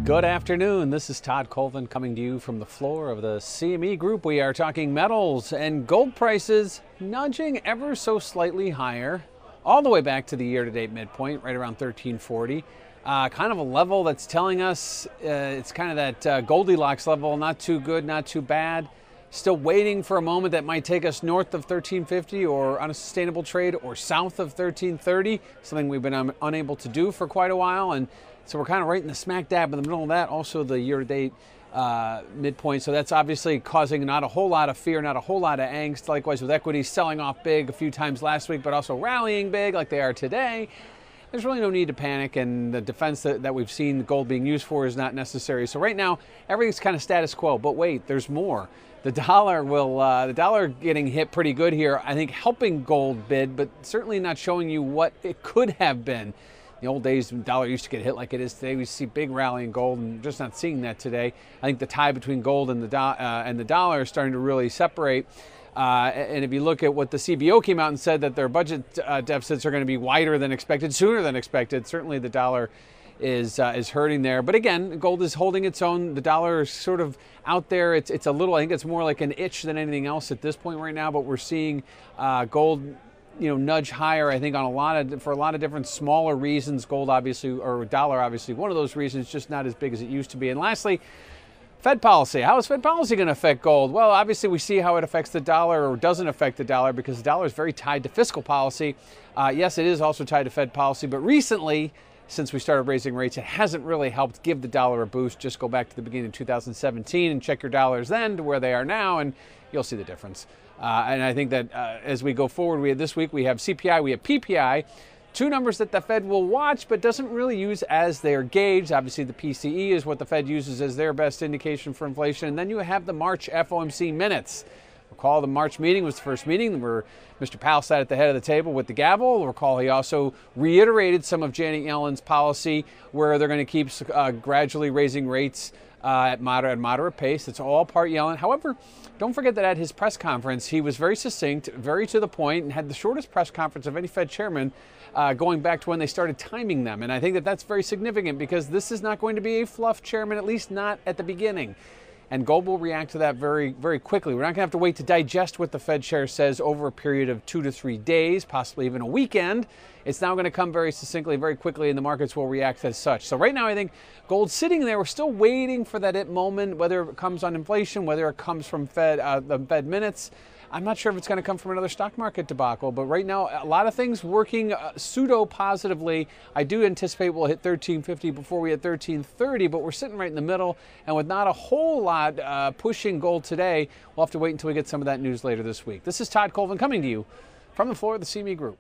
Good afternoon. This is Todd Colvin coming to you from the floor of the CME Group. We are talking metals and gold prices nudging ever so slightly higher, all the way back to the year-to-date midpoint, right around 1340. Kind of a level that's telling us it's kind of that Goldilocks level, not too good, not too bad. Still waiting for a moment that might take us north of 1350 or on a sustainable trade, or south of 1330, something we've been unable to do for quite a while. And so we're kind of right in the smack dab in the middle of that. Also the year-to-date midpoint. So that's obviously causing not a whole lot of fear, not a whole lot of angst. Likewise with equities selling off big a few times last week, but also rallying big like they are today. There's really no need to panic, and the defense that we've seen gold being used for is not necessary. So right now, everything's kind of status quo. But wait, there's more. The dollar getting hit pretty good here, I think helping gold bid, but certainly not showing you what it could have been. In the old days, the dollar used to get hit like it is today. We see big rally in gold, and just not seeing that today. I think the tie between gold and the dollar is starting to really separate. And if you look at what the CBO came out and said, that their budget deficits are going to be wider than expected, sooner than expected, certainly the dollar is hurting there. But again, gold is holding its own. The dollar is sort of out there. It's a little, I think it's more like an itch than anything else at this point right now. But we're seeing gold, nudge higher, I think, for a lot of different smaller reasons. Gold obviously, or dollar obviously, one of those reasons, just not as big as it used to be. And lastly, Fed policy. How is Fed policy going to affect gold? Well, obviously we see how it affects the dollar, or doesn't affect the dollar, because the dollar is very tied to fiscal policy. Yes, it is also tied to Fed policy, but recently, since we started raising rates, it hasn't really helped give the dollar a boost. Just go back to the beginning of 2017 and check your dollars then to where they are now, and you'll see the difference. And I think that as we go forward, this week we have CPI, we have PPI, two numbers that the Fed will watch but doesn't really use as their gauge. Obviously, the PCE is what the Fed uses as their best indication for inflation. And then you have the March FOMC minutes. Recall the March meeting was the first meeting where Mr. Powell sat at the head of the table with the gavel. Recall he also reiterated some of Janet Yellen's policy, where they're going to keep gradually raising rates at moderate pace. It's all part Yellen. However, don't forget that at his press conference, he was very succinct, very to the point, and had the shortest press conference of any Fed chairman going back to when they started timing them. And I think that that's very significant, because this is not going to be a fluff chairman, at least not at the beginning. And gold will react to that very, very quickly. We're not going to have to wait to digest what the Fed chair says over a period of 2 to 3 days, possibly even a weekend. It's now going to come very succinctly, very quickly, and the markets will react as such. So right now, I think gold's sitting there. We're still waiting for that it moment, whether it comes on inflation, whether it comes from the Fed minutes. I'm not sure if it's going to come from another stock market debacle, but right now, a lot of things working pseudo-positively. I do anticipate we'll hit 1350 before we hit 1330, but we're sitting right in the middle, and with not a whole lot pushing gold today, we'll have to wait until we get some of that news later this week. This is Todd Colvin coming to you from the floor of the CME Group.